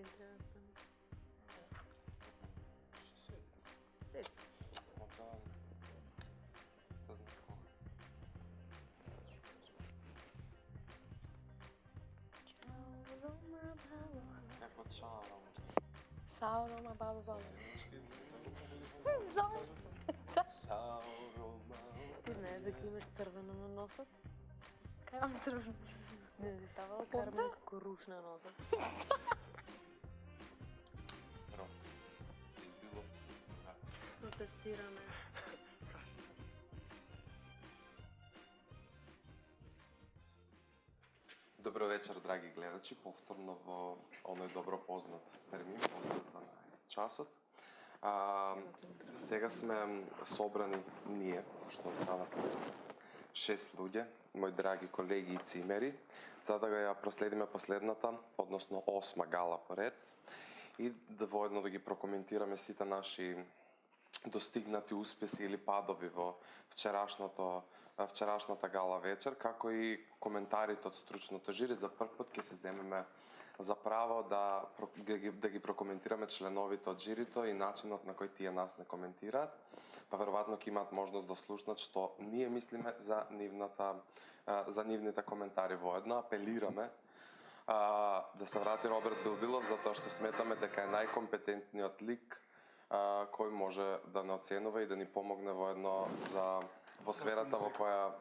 Дали трябва да стане. Седи. Седи. Да знам кога. Какво чао? Сао, Рома, баба, баба. Сао, Рома. Ти знаеш дека имаш црвено на носот? Кај имам црвено? Не ти ставала карма како руш на носот? Било. Протестираме. Добро вечер, драги гледачи, повторно во оној добро познат термин, после 12 часот. Сега сме собрани ние, што останавме 6 луѓе, мои драги колеги и цимери, за да ја проследиме последната, односно 8 гала поред и да воедно да ги прокоментираме сите наши достигнати успеси или падови во вчерашната гала вечер, како и коментарите од стручното жири. За прв пат ќе се земеме за право да ги прокоментираме членовите од жирито и начинот на кој тие нас не коментираат, па веројатно ќе имаат можност да слушнат што ние мислиме за нивните коментари. Воедно апелираме да се врати Роберт Билбилов, затоа што сметаме дека е најкомпетентниот лик кој може да не оценува и да ни помогне воедно во сферата во која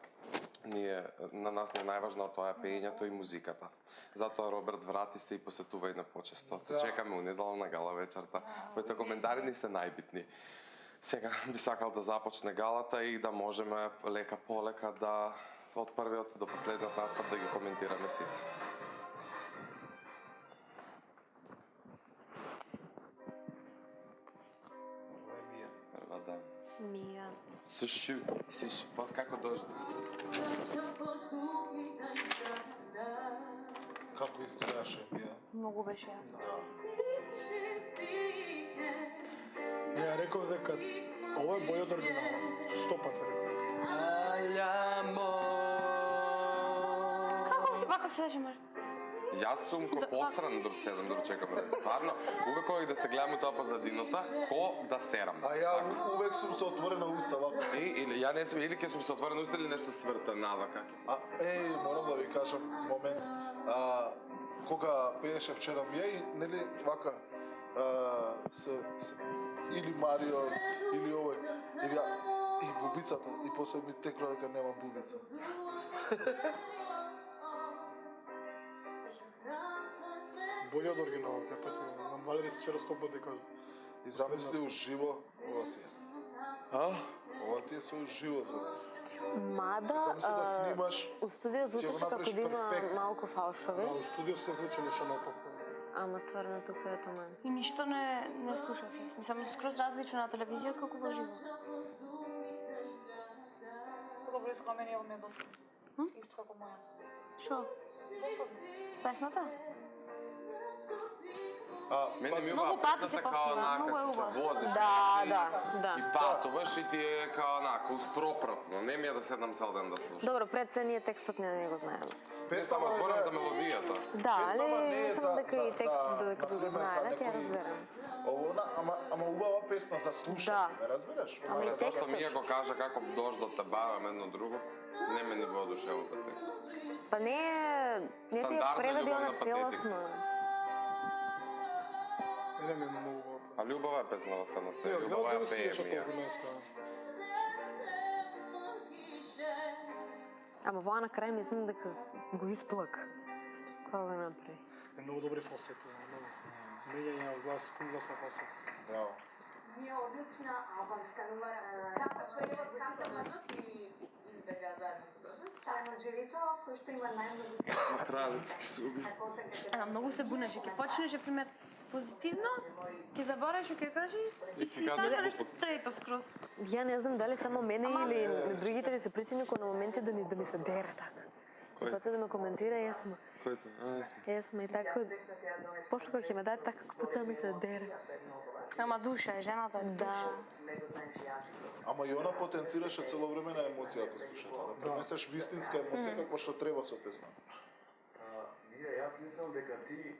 на нас не е најважно, тоа е пеењето и музиката. Затоа Роберт, врати се и посетувај на почесто. Те чекаме унедела на гала вечерта. Коите коментари ни се најбитни. Сега би сакал да започне галата и да можеме лека полека да од првиот до последниот настап да ги коментираме сите. Мија. Суши, пас како дожди? Како изгледаше Мија? Многу беше јако. Да. Не, ја реков дека ова е бој од оригиналот. 100 пати реков. Како си бакав се мар? Јас сум ко посран дур седам, дур чекам. Стварно, увек кој да се гледам тоа позадината, ко да серам. А ја увек сум со отворена уста вака. Или ја не сум, или ќе сум со отворена уста или нешто сврта навака. Морам да ви кажам момент. Кога пееше вчера Мија и нели вака или Марио или овој или и бубицата и после ми текро дека нема бубица. Бој од оригиналот, ја пати. Нам Валери се вчера 100 пати кажа. И замисли уживо ова ти е. Ова ти е со уживо замисли. Мада, Замисли да снимаш. у студио звучеше како да има малку фалшови. Да, у студио се звучи нешто наопаку. Ама стварно тука е тоа. И ништо не слушав. Мислам, скроз различно на телевизија од како во живо. Добро искам мене ми е доста. Исто како моја. Шо? Песната? Многу пати се повтора, многу е убаво. возиш. Да. И патуваш и ти е као онака успропратно. Не ми е да седнам цел ден да слушам. Добро, пред се ние текстот не го знаеме. Само зборам за мелодијата. Да, Песнава не е али за- само дека и за- текстот за, додека би го например, за знаеле, ќе ја некој- разберам. Ама убава песна за слушање, Да. ме разбираш? Ама и Ова е текстот. Зашто Мија го кажа како дождот те барам едно друго, не ме ни воодушевува текст. Па не ти ја Стандардна преведи љубовна она целосно. Мене ми е многу. А љубава е песна во СНС, Не, љубава гледам ја да си пее беше Мија. толку менска. Ама воа на крај мислам дека го исплак. Кога го направи? Е многу добри фалсети, многу. Меѓање од глас, пун глас на фалсет. Браво. Ми е одлична албанска нумера. Како превод за сите младот и избега заедно со дождот. Тајно жирито, кој што има најмногу Традици се уби. Многу се бунеше, ќе почнеше пример позитивно, ќе забораш што ќе кажи и си кажеш кажа глупост. нешто стрето скроз. Ја не знам дали само мене или на другите ли се причини кој на моменти да ми се дере така. Почне да ме коментира и јас ме и така. После кога ќе ме даде така, почне да ми се дере. Ама душа е, жената е душа. Ама и она потенцираше цело време на емоција ако слушате. Да пренесеш вистинска емоција како што треба со песна. Мија, јас мислам дека ти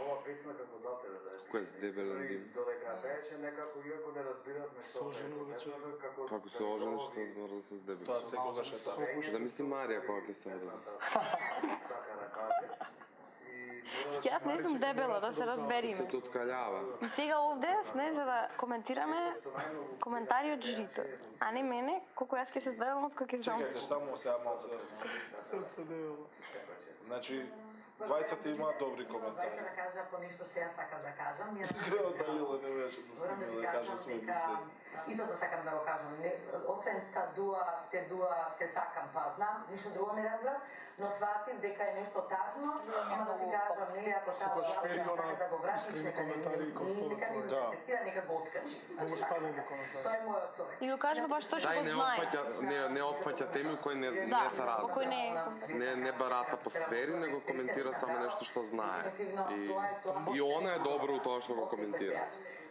ова песна како за тебе да е. Кој е с дебелен дим? Додека пееше некако иако не разбиравме Се оженува вече. Ако се ожениш, што мора да се с дебел. Тоа секогаш е така. Замисли Марија кога ќе се оди. сака да каже. Јас не сум дебела, да се Се разбериме. туткалјава. И сега овде сме за да коментираме коментари од жирито, а не мене, колку јас ќе се здавам од кој ќе знам. Чекајте, само сега малце. Срце дебело. Значи, двајцата имаат добри Двајца коментари. да кажа по нешто што јас сакам да кажам. Грео Далила не беше да стигне да каже своје мислење. Истото сакам да го кажам. Освен те дуа, те сакам, тоа знам, ништо друго не разбрав, но сватив дека е нешто тажно, ама да ти кажам, нели, ако Секогаш таа феримо на да го вратиш, искрени нека коментари и консола нека не тоа е. се сетира, нека го откачи. Многу стабилни коментари. Тоа е мојот човек. И го кажува баш тоа што Дај го не знае. не опфаќа теми кои не се Да, разни. кој не е. Не барата по сфери, него коментира само нешто што знае. И она е добро у тоа што го коментира.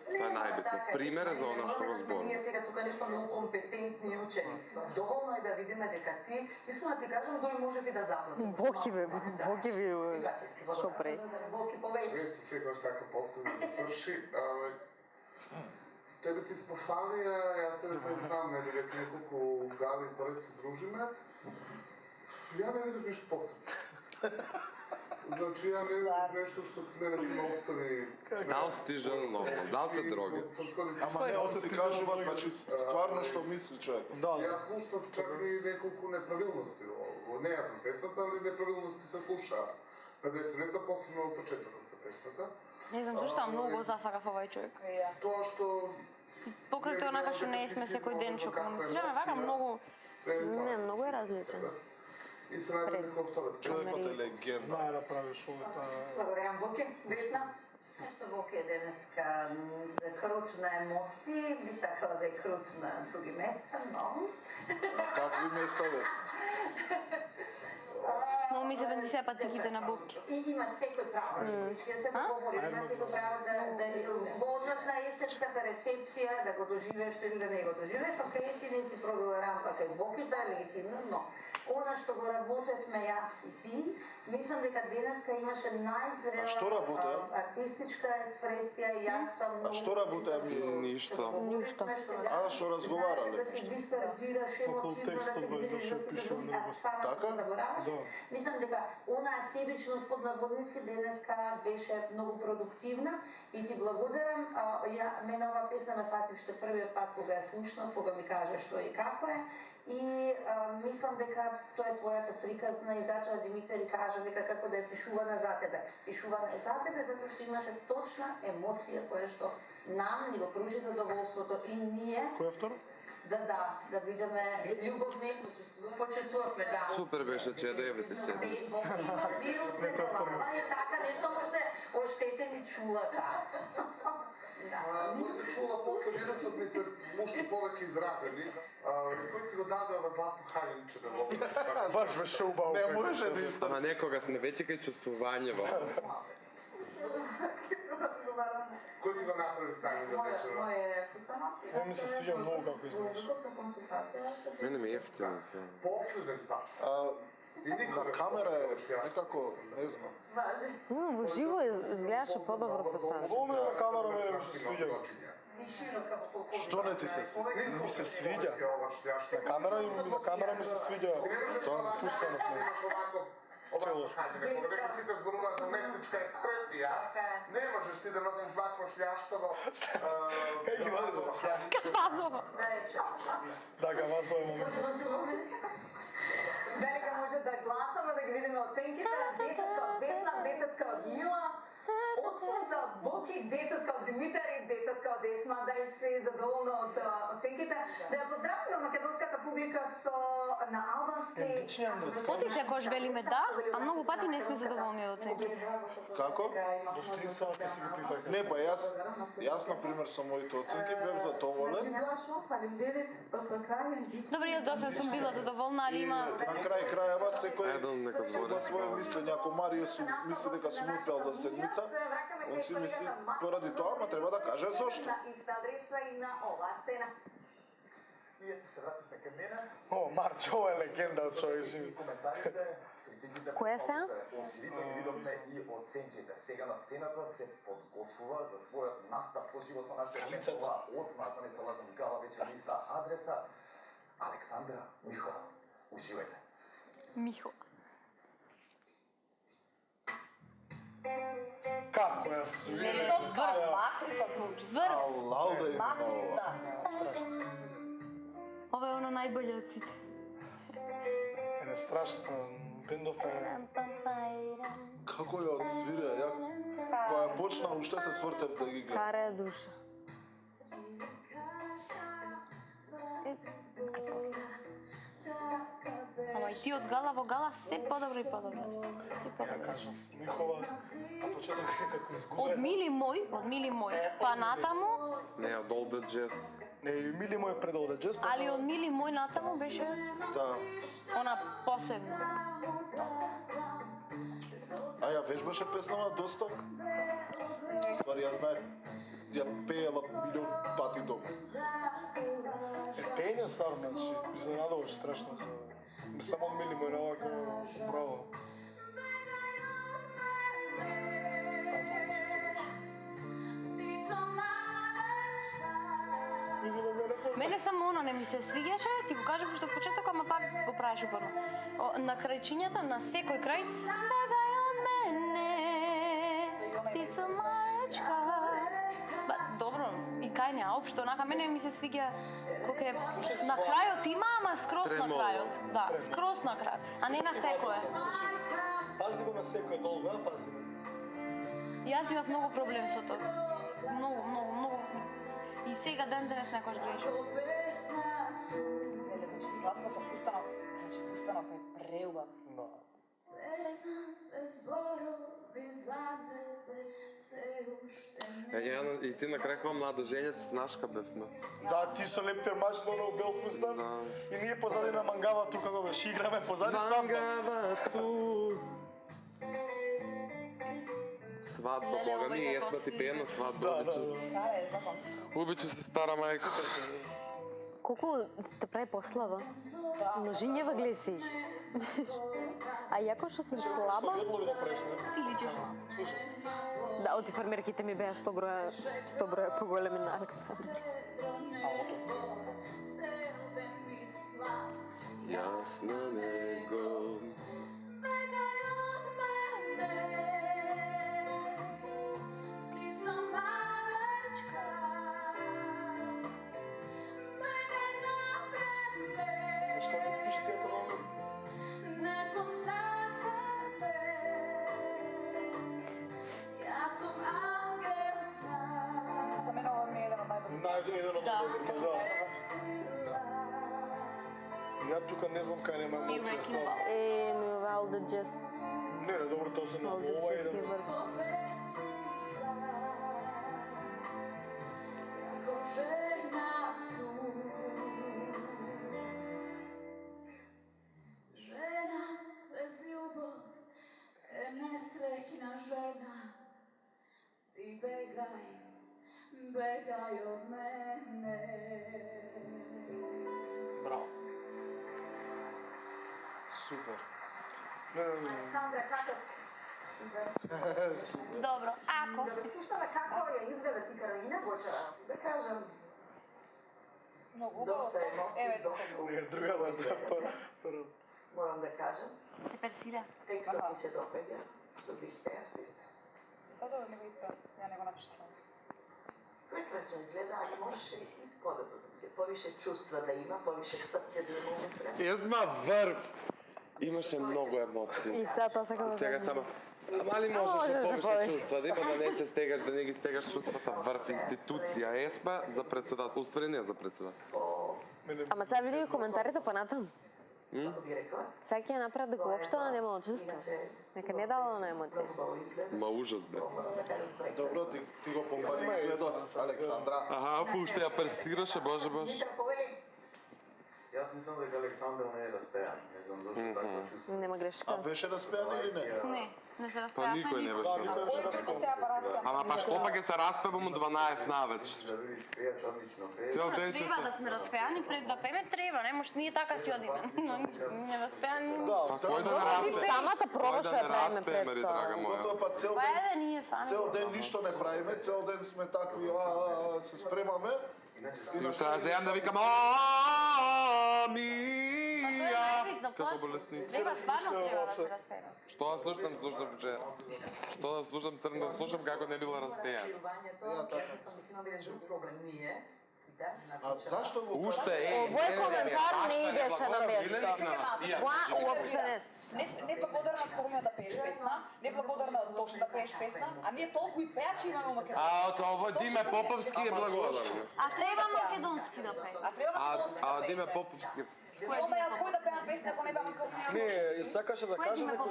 Тоа е најбитно. Пример е за она што го зборува. Ние сега тука нешто многу компетентни учени. Доволно е да видиме дека ти, искам да ти кажам, дори можеш и да заплатиш. Боги бе, што пре. Боки повеќе. Вести секој сака последно да сврши, але тебе ти спофали, јас тебе не знам, нели веќе неколку гали поред се дружиме. Ја не видов нешто посебно. Значи ја не видов нешто што мене ќе ме остави. Дал стижа нормално, дал се дроги. Ама не, он си кажува, значи, стварно што мисли човек. Да, да. Јас слушав чак и неколку неправилности во неја знам песната, али неправилности се слуша. Дето не са посебно од почетокот на песната. Не знам зашто многу го засакав овој човек. Тоа што Покрај тоа онака што не сме секој ден што комуницираме, вака многу Не, многу е различен. И се најде дека остават. Човекот е легенда. Знае да прави шоу, тоа е. Благодарам, Боки. Весна? Нешто Боки е денеска круч на емоции, би сакала да е круч на други места, но... На какви места Весна? многу ми се бендисеа патиките на Бобки. И има секој право. Ја се говори, има секој право да во однос на естетската рецепција, да го доживееш или да не го доживееш, окей, ти не си пробила рампа кај Боки, тоа е легитимно, но она што го работевме јас и ти, мислам дека денеска имаше А што работе? најзрела артистичка експресија и јас там А што работе ми? Ништо. Ништо. А, што разговарале? Да се дисперзираш Околу емотивно, текстот да се веднаш видиш, да пише се него. Така? Да. Мислам дека онаа себичност под наводници денеска беше многу продуктивна и ти благодарам. Мене оваа песна ме фати уште првиот пат кога ја слушнав, кога ми кажа што и како е. И мислам дека тоа е твојата приказна и затоа Димитар кажа дека како да е пишувана за тебе. Пишувана е за тебе затоа што имаше точна емоција која што нам ни го пружи задоволството и ние Кој е второ? да видиме љубовни, почувствувавме да. Супер беше че 9 седмици. Вирус е тоа е така нешто може се оштетени чулата. Моите чула после вирусот ми се уште повеќе изразени. Кој ти го даде ова златно хајниче да го Баш беше убаво. Не може да исто. Ама некога сме веќе кај чувствувањево. Кој ти го направи станјето вечера? Моје фусано. Ovo mi se sviđa mnogo kako izgledaš. Мене ми е ефтино. Последен пат. На камера е некако, не знам. Во живо изгледаше подобро фестанче. Ovo mi na kamera me se sviđa. Што не ти се свиѓа? Не ми се свиѓа. На камера ми се свиѓа. Тоа Пустанот ми. Овако хајде, кога веќе сите зборуваат за уметничка експресија, не можеш ти да носиш вакво шљаштово. Кафазово. Да ga vas moment. Велика може да гласаме, да ги видиме оценките. 10 од Весна, 10 од Мила, 8 од Боки, 10 од Димитар и 10 од Есма. Да се задоволна од оценките. Да ја поздравиме македонската публика со на албански. Оти секојаш велиме да, а многу пати не сме задоволни од оценките. Како? Достоинствено ќе си ги прифаќам. Не, па јас на пример со моите оценки бев задоволен. Добре, јас досад сум била задоволна, али има На крај крајава секој нека има свое мислење. Ако Марио мисли дека сум успеал за седмица, он си мисли поради тоа, ама треба да каже зошто. Инстадреса и на ова сцена. Ние ти се вративме кај мене. О, Марч, ова е легенда, човек. Коментарите, Која се? кажеме и оценките. Сега на сцената се подготвува за својот настап во живот со нашиот бенд. Ова 8, ако не се лажам, гала вечер листа адреса. Александра Михова. Уживајте. Михо. Како ја свири? Матрица звучи. Врв. Алау да има Матрица. Страшно. Ова е оно најболje од сите. Е страшно. Бендов е... Како ја одсвирија, ја кога ја почна уште се свртев да ги гледам. Кара е душа. Ама и ти од гала во гала се подобро и подобро. Се Ја подобро. кажав, Михова, на почеток е како изгубен. Од мили мој, па натаму, Не, од All the Jazz. Не, и мили му е предолде, just. али од мили мој натаму беше Да. она посебно. А ја вежбаше песнава доста? Ствари, ја знаев, ја пеела милион пати дома. Е, пење стварно, значи, изненадуваш страшно. Само мили му е на овако, браво. Да, многу се свириш. Види на мене по... Мене само оно не ми се свиѓаше, ти го кажав уште од почеток, ама пак го правиш упорно. На крајчињата, на секој крај, бегај од мене, птица мајчка. Ба, добро, и кај неа, општо, онака мене ми се свиѓа кога е на крајот има, ама скроз на Тремоло. крајот. Да, скроз на крајот, а не на секое. Пази го на секој долу, а пази го. Јас имав многу проблем со тоа. Многу. И сега ден денес некош грешам. Нели, значи сладко со фустанов. Значи фустанов е преубав. Да. И ти на крај кога младо женјата снашка бевме. Да, ти со лептер мач на оној бел фустан. Да. И ние позади на мангава тука како беше играме позади свадба. Мангава ту. Свадба, Леле, бога ми, обајде јесме ти коси. пеем на свадба. Да, да, обичу- да. Да, е, запамти. Обичу се стара мајка. Колку те прави послава? Множињева глеси. А јако што сме слаба, Једлови да правиш, не? Ти личиш малку. Слушај. да, оти фармерките ми беа 100 броја поголеми на Александра. Јас на него. Знаеш како пишеш тие тоа момент? За мене ова ми е еден од најдобрите. Еден од Да. најдобрите, да. Ја тука не знам кај нема И емоција Wrecking слава. Ball. Ми All the Just, Не, добро, тоа се All много. the Ова е Just е еден. врв. Nesrećna žena, ti begaj od mene. Браво. Супер. Александра, како си? Супер. Добро, ако Да ве слушаме како ја изведе ти Каролина Бочара. Да кажам, Многу доста убаво. емоции, Еве, доста. Не, друга да се втора. Морам да кажам, те персира. текстот ми се допаѓа, што го испеавте. Да, да, не го исправ. Ја не го напишав. Прекрасно изгледа, али можеше и подобро да биде. Повише чувства да има, повише срце да има унутре. Јазма врв. Имаше многу емоции. И сега тоа сакам да Сега кажам. само али можеше Можеше повише повише. чувства, да има да не се стегаш, да не ги стегаш чувствата врв институција ЕСПА за председател, уствари не за председател. Ама сега види ги коментарите понатам. Како би рекла, Сега ќе ја направат дека уопшто она немало чувство. Нека не дала на емоција. убаво изгледа. Ма ужас бе. Морам да кажам проект. Добро, ти го помпари изгледот, Александра. Аха, ако уште ја персираше, боже баш. Митра, повели. Јас мислам дека Александър не е распеан. Не знам зашто такво чувство. Нема А грешка. беше распеан или не? Не. Не се Па распеа никој не никој. беше никој беше распеван. Ама па што па ќе се распевам у 12 навеч? Цел ден се Треба да сме распеани пред да пееме, треба, не може ние така си одиме. Но не распеани. Па кој да не Ти распее? самата пробаше да правиме распееме, пред драга тоа. моја? Па цел Па ден, еве ние сами. цел ден ништо не правиме, цел ден сме такви, се спремаме. И уште да зејам да викам Амија. Како болесници. Треба стварно треба да се распееме. Што да слушам вчера? Што да слушам црн да слушам како не била распеан? А зашто го Уште е. Овој коментар не идеше на место. Тоа уопште не. Неблагодарна форма да пееш песна, неблагодарна точно да пееш песна, а ние толку и пеачи имаме во Македонија. А тоа Диме Поповски е благодарен. А треба македонски да пее. А треба А Диме Поповски Onda ја кој да пеам песна ако не беам Македонија? Не, сакаше да каже дека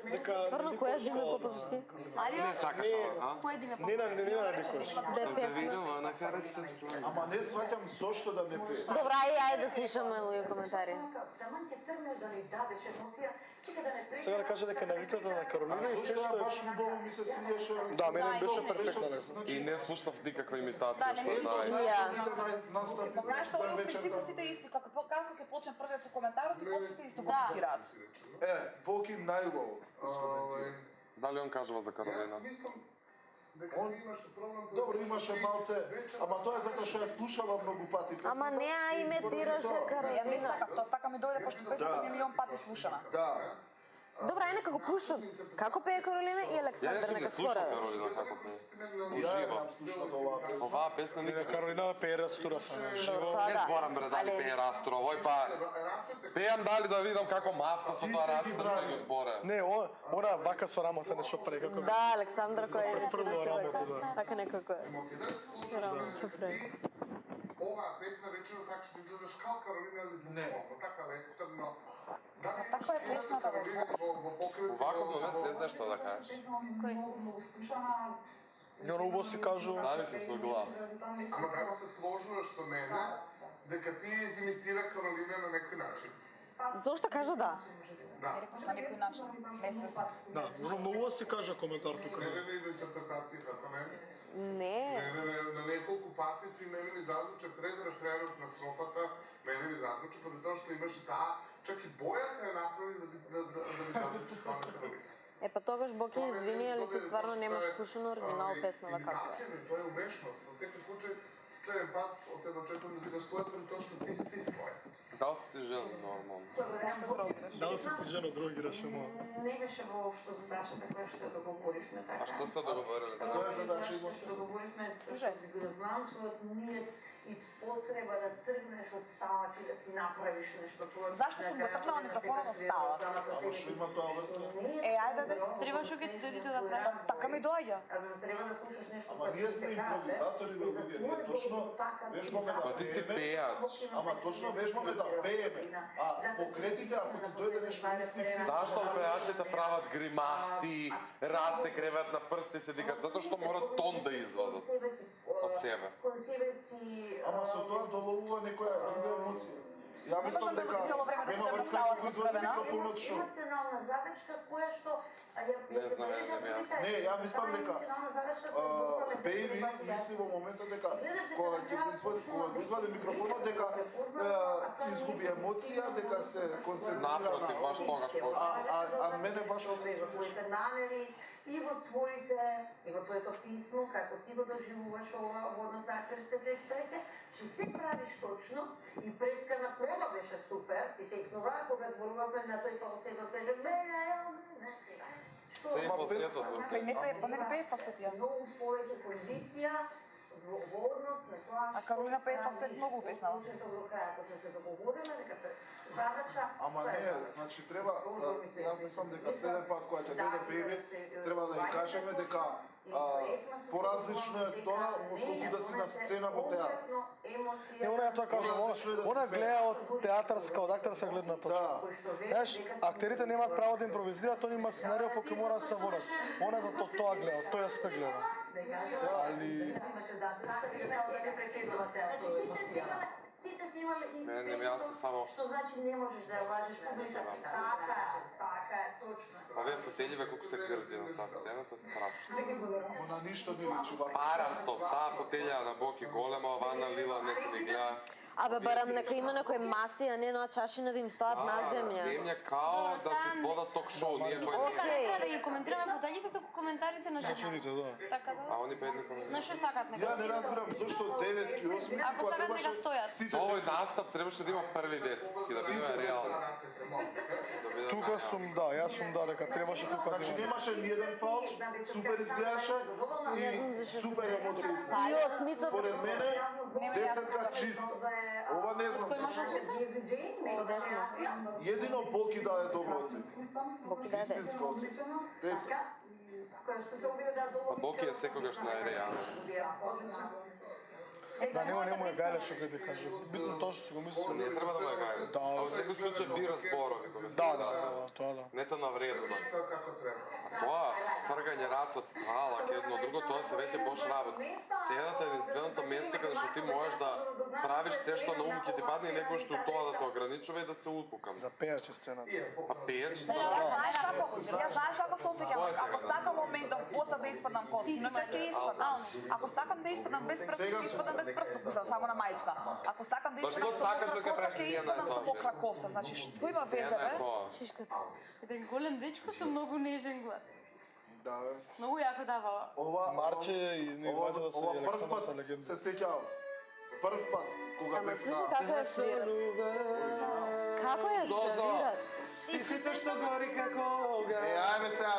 дека Стварно, која Диме Поповски? не сакаш тоа, а? Кој Диме не на Никош. Да видам, она хареса. Ама не сваќам зошто да не пее. Добра, ајде да слушаме луѓе коментари. Сега да каже дека навикната на Каролина и се Зошто што баш многу ми се свиеше. Да, мене беше перфектна. И не слушнав никаква имитација што Ето, знае. знаеш, настапи Знаеш што, два во вечерта. принцип сите исти, како ќе почне првиот со коментарот и после сите исто коментираат. Боки најубаво искоментира. Дали он кажува за Каролина? Он добро имаше малце, ама тоа е затоа што ја слушала многу пати песната. Ама не ја имитираше Ја не Каролина. сакав, тоа така ми дојде пошто песната ми е милион пати слушана. Да. Добра, ајде нека го пуштам. Како пее Каролина и Ја Александр не нека слушав споредат. Каролина како пее. Ја Уживо. немам слушнат оваа песна. Оваа песна Не, никак. Каролина пее растура са на живо. Тоа Не да. зборам бре дали Але- пее Растор, овој па пеам дали да видам како мавца со тоа Растор што го зборе. Не, она вака со рамото нешто прави како Да, Александр кој е Прво рамото, да. така некако е. Рамото прави. Оваа песна речено сакаш да изгледаш као Каролина или буквално, така лекторно. Таква е песната бе. Ваков момент не знаеш што да кажеш. Но убаво си кажу. Дали се согласен? Ама дали се сложуваш со мене дека ти изимитира Каролина на некој начин. Зошто кажа да? Да. На некој начин. Несвесно. Да, многу си кажа коментар тука. Не ли интерпретација како мене? Не. На неколку пати ти мене ми зазвуча пред рефренот на строфата, мене ми зазвуча поради тоа што имаше таа, чак и бојата ја направи да ми зазвучи тоа на Каролина. Е па тогаш Боки извини, али ти стварно немаш слушано оригинал песнава како е. Имитација, но тоа е умешност. Во секој случај, следен пат од тебе очекувам да бидеш својот, при тоа што ти си својот. Дали си ти жел нормално? Дали си ти жена други решимо? Не беше воопшто задачата која што да говоришме така. А што сте договориле? Која задача има? Што договоривме, што си го знам, твојот миет и потреба да тргнеш од сталак и да си направиш нешто твојот. Зашто сум го тргнала микрофонот од сталак? Ама што има тоа врска? Ајде да. Требаше ке ти да правиш. Така ми доаѓа. Треба да слушаш нешто. Ама ние сме импровизатори во луѓе, ние точно вежбаме да Па ти си пееме. пејач. Ама точно вежбаме да пееме. А покретите, ако ти дојде нешто инстинктивно. Зашто пеачите прават гримаси, раце креват на прсти се дигат? Затоа што морат тон да извадат од себе. Кон себе си Ама со тоа доловува некоја друга емоција. Ја мислам може да дека биде цело време да нема сте врска сталак како извади поставена. микрофонот што. емоционална задачка која што Не знам, не знам јас. Не, ја мислам дека Бејби мисли во моментот дека кога ќе го извади микрофонот дека изгуби емоција, дека се концентрира Напротив, баш тогаш почне. А мене баш ова се твоите намери и во твоето писмо, како ти го доживуваш ова во однос на актерска представа, че се правиш точно и прескана проба беше супер и текнува кога зборувавме на тој фалсетот беше Се е фалсетот. Кај не пее, па не пее фалсетија. многу повеќе кондиција во однос на тоа А Каролина пее фалсет многу песнава. Почнато до крај, ако сме се договориле, дека задача... Ама не, значи треба, ја мислам дека следен пат кога ќе дојде Бејби, треба да ја кажеме дека поразлично е тоа отколку да си на сцена во театар. Не, она ја тоа кажам, она гледа од театарска, од актерска гледна точка. Знаеш, актерите немаат право да импровизираат, они има сценарио по кој мора да се водат. Она за тоа гледа, од тој аспект гледа. Али Имаше задача, да не прекедува сега со емоцијата. Сите сме имали Не ми јасно само што значи не можеш да ја лажеш публиката. Така е, точно. овие фотељиве колку се грди на таа сцената, страшно. Ама на ништо не личи вака. Парасто, стаа фотеља на боки голема, вана лила не се ни гледа. Абе барам нека има некои маси, а не на чашина да им стоат на земја. Земја као да се водат ток шоу, ние кои Така да ги коментираме фотељите, туку коментарите на жените. Така да. А они бедни коментари. На што сакат нека? Ја не разбирам зошто 9 и 8 Ако сакат нека стојат. сите Овој настап требаше да има први 10, да бидеме реални. Тука сум да, јас сум да дека требаше тука да Значи има. немаше ни еден фалч, супер изгледаше и супер емоции. И осмицата. Според мене, десетка чиста. Ова не знам. Кој може Едино Боки даде добро оценка. Боки даде. Истинска оценка. 10. Па Боки е секогаш најреален. Да, нема е гајле што ќе ти каже. Битно тоа што си го мислил. Не треба да му е гајле. Да. А во секој случај бира зборови кога се Да, кажа. тоа да. Не те навредува. Тоа тргање раце од стала ке едно друго, тоа се веќе бош работа. Сцената е единственото место каде што ти можеш да правиш се што на ум ќе ти падне и некој што тоа да те ограничува и да се упукам. За пејачи сцената. Па пејач, Знаеш како се осеќам? Ако сакам моментов после да испадам коса, но ќе испадам. Ако сакам да испадам без прсту, ќе испадам без прсту, само на мајчка. Ако сакам да Па што испадам сакаш со да мокра ќе коса, правиш ќе сцена испадам со тоа? мокра коса. Значи, што има веза, бе? Шишката. Еден голем дечко со многу нежен глас. Да, бе. Многу јако дава. Ова Марче и не вајза да се ова прв Александр пат се легенда. се сеќавам. Прв пат кога Ама бев слушай на како ја свират. Како ја свират? Ти си тоа што гори како оган. ајме сега.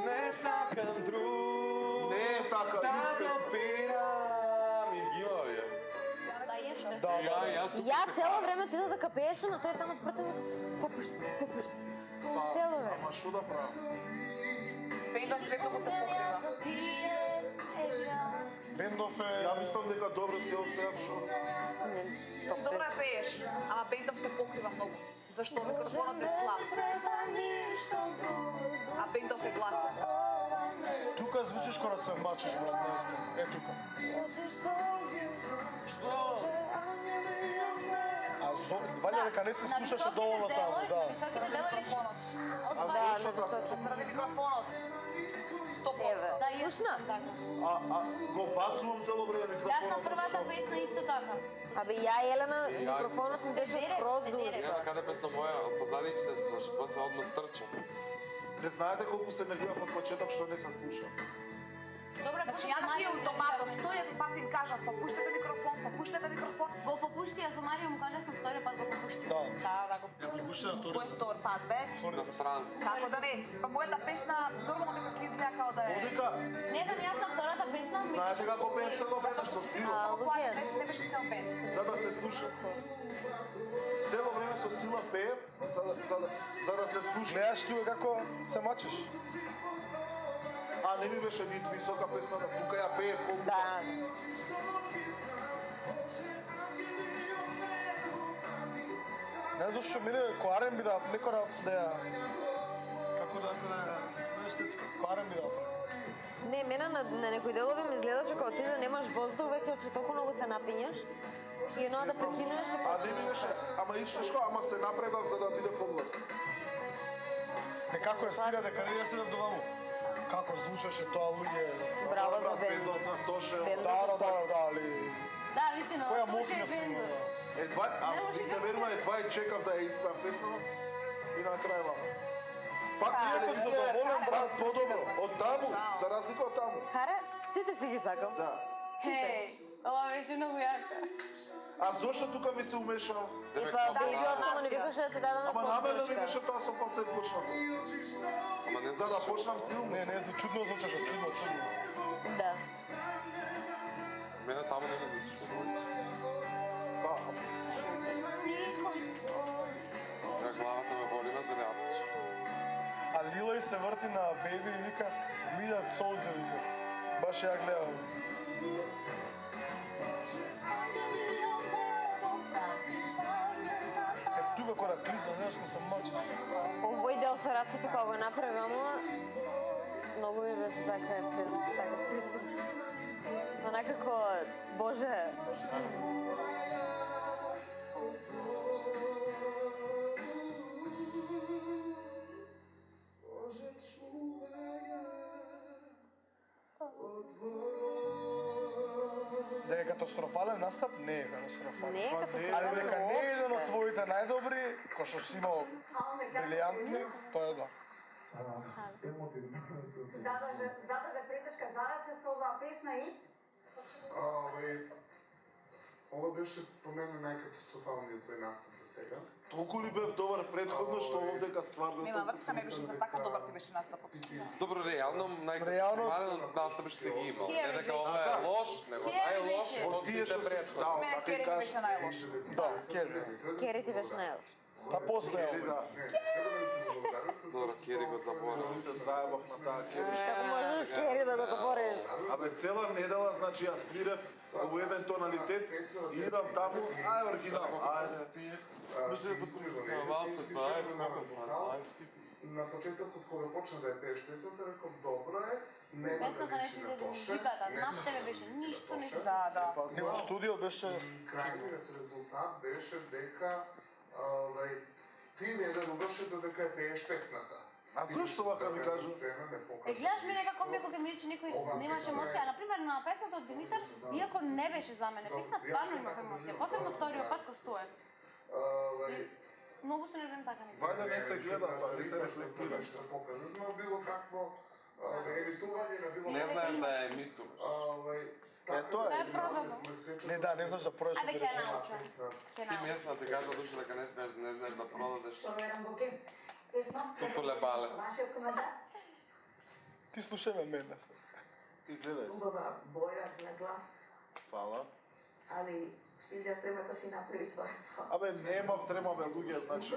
Не сакам друг. Не е така, ниц песна. допирам. И ги има, бе. Да, јесте. Да, Ја цело време ти да капееше, но тој таму спрати попушти. Цело време. Ама што да правам? Бендов премногу те покрива. Бендов Ја е... мислам дека добро си отпеав шо. Ти добро ја пееш, ама Бендов те покрива многу. Зашто микрофонот е слаб, а Бендов е гласен. Тука звучиш кога се мачиш, брат, днеска. Е тука. Што? А ваља дека не се слушаше доволно таму, да. Високите делови А Да, зошто на така? Заради микрофонот. 100%. Да, јас Слушна? сум така. А го бацувам цело време Јас микрофонот. на првата песна исто така. Абе ја Елена, микрофонот ми беше дере, скроз се дуз. дере. Ја каде песна моја од позадиците се слуша, после одмah трча. Не знаете колку се нервирав од почеток што не се слуша. Добре, Значи, ја на тие автомато стојат и пат им кажав, попуштете микрофон, попуштете микрофон. Го попушти, а со Марио му кажав на втори пат го попушти. Да. Да, го Ја попуште на Кој втори. втор пат, бе? На странски. Како да не? Па мојата песна нормално дека ќе изгледа као да е. Одека, Не знам, јас на втората песна... знаете како пеев цело време со сила, А, луѓе. Не беше цел бенд. за да се слуша. Цело време со сила пеев, за да се слуша. Гледаш тука како се мачиш. А не ми беше нит висока песната, тука ја пеев колку Да. Не дошо мене коарен би да некора да ја како да ја сетска коарен би да направи. Не, мене на некои делови ми изгледаше како ти да немаш воздух, веќе че толку многу се напињаш. И едно да прекинеш и А не ми беше, ама ичнешко, ама се напредав за да биде погласен. Некако ја свира дека не ја седев до ваму. Како звучеше тоа луѓе. Браво за Брат, бенд. бендот на Тоше. Бендот. Да, али... Да, вистина, Која тоа мокна е се бендот. Едва, а ми се верува, едва и чекав да ја испеам песна и на крај вака. Пак иако се доволен, брат, подобро. Од таму, за разлика од таму. Харе, сите си ги сакам. Да. Хеј, ова беше многу јака. А зошто тука ми се умешал? И па бендот таму не викаше да ти дадам Ама намерно ми поддршка. беше тоа со фалцет почнато. Ама не За да почнам силно. Не, за чудно звучеше, чудно. Да. Мене таму не ми звучи. Па, Ја главата ме боли на дрјавче. А Лила и се врти на Беби и вика, милјат солзе, вика. Баш ја гледам. Е, тука кога клиза, знаеш, ко се мачиш. Овој дел со рацете кога го направи, ама многу ми беше така присутно. Некако, Боже, Да е катастрофален настап? Не е катастрофален. не е катастрофален Али дека не е еден од уопште. твоите најдобри, кој што си имал брилијантни, тоа е да. Зададе претешка задача со оваа песна и Ова беше по мене најкатастрофалниот твој настап до сега. Толку ли бев добар претходно што овдека стварно Нема врска, не беше за така добар ти беше настапот. Добро, реално најкатастрофален настап што ги имал. Не дека ова е лош, него најлош од тие што се претходно. Мене Кери ми беше најлош. Да, Кери. Кери ти беше најлош. Па после е ова. Добро, Кери го заборав. се заебав на таа Кери. Како можеш Кери да го забориш? Абе цела недела, значи јас свирев во еден тоналитет и идам таму, ај оригинал, ајде. Може да пускам валца, ајде смокам На почетокот кога почна да ја пееш песната, реков добро е, нема да Песната не личи ти на се Тоше. музиката, над тебе беше ништо не се. Да. Него студио беше Крајниот резултат беше дека ти не заруваше додека ја пееш песната. А зошто вака ми кажу? Гледаш ми некако ми кога ми рече некој немаш емоција, например на песната од Димитар, иако не беше за мене песна, стварно имав емоција. Посебно вториот пат кога стоев. Многу се нервирам така некој. Вајде не се гледа, па не се рефлектира. Што покажеш, но било какво емитување на било. Не знаеш да ја емитуваш. Е, тоа Да е. е пробавно. Не, да, не знаеш да проеш Абе, да ќе речеш. научам. Ќе Ти научам. месна ти кажа душа дека не знаеш да продадеш. Проверам го ке. Песна. Тото лебале. Вашиот коментар. Ти слушај ме мене. И гледај се. Убава боја на глас, Фала. али Илја треба да си направи своето. Абе, немав трема бе луѓе, значи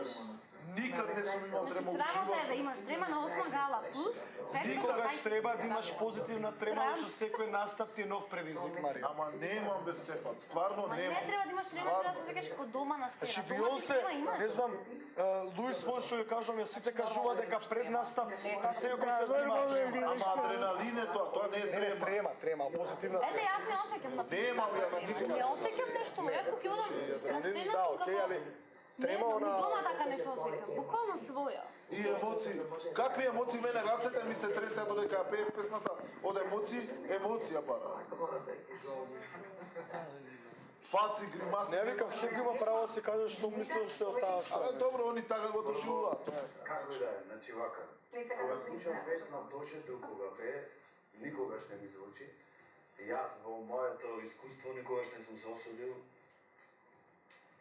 никад не сум имал Значи, трема во срамота е да живот. имаш трема на 8 гала плюс. Секогаш треба да имаш позитивна трема, што секој настап ти е нов предизвик, Марија. Ама немам бе Стефан, стварно Ма немам. не треба да имаш трема, треба да се сеќаш како дома на Значи сцена. Дома ти Бионсе, трема имаш. не знам, Луис Фон што ја кажувам, ја сите кажува дека пред настап пред секој концерт имаш. Ама адреналин е тоа не е трема. Трема, позитивна Ете, трема. јас не осеќам на Немам јас никогаш. Не осеќам нешто, но јас кога одам на Адреналин, сцена да, сум окей, али Не трема знам, ни она... дома така не се осеќам, буквално своја. И емоции. Какви емоции мене рацете ми се тресеа додека ја пеев песната? Од емоции, емоција бара. Фаци, гримаси. Не викам, секој има право да си каже што мислиш што од таа Абе, страна. добро, они така го доживуваат. Тоа е. Како да е, значи вака. Кога слушам песна Тошето кога пее, никогаш не ми звучи. Јас во моето искуство никогаш не сум се осудил.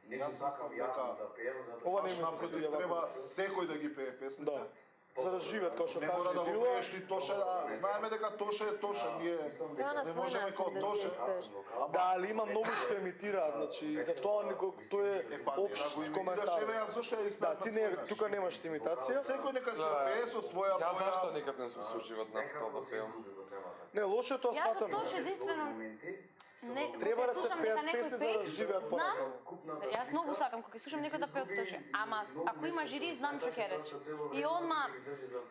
Не Јас сакам мислам јавно дека да пеам, затоа Ова не Баш ми се напротив, свиѓа треба вака. секој да ги пее песните. Да. За да живеат, како што Не мора каже да го Дила. пееш ти Тоше, да знаеме дека Тоше е Тоше, ние Треба на не свој можеме начин како да Тоше. си испееш. Да, али има многу што емитираат, значи, и затоа тој е општ коментар. Еве јас зошто ја Да, испеав ти на не, свој начин. тука немаш имитација. Секој нека се пее со своја Јас зашто боја. никад не сум се уживат на тоа да пеам. Не, лошо е тоа Јас од сватам. тоа единствено не Треба да се слушам пеат дека некој песни за да пее, живеат знам, понатаму. јас многу сакам кога ќе слушам некој да пее од Тоше. Ама ако има жири, знам што ќе рече. И он ма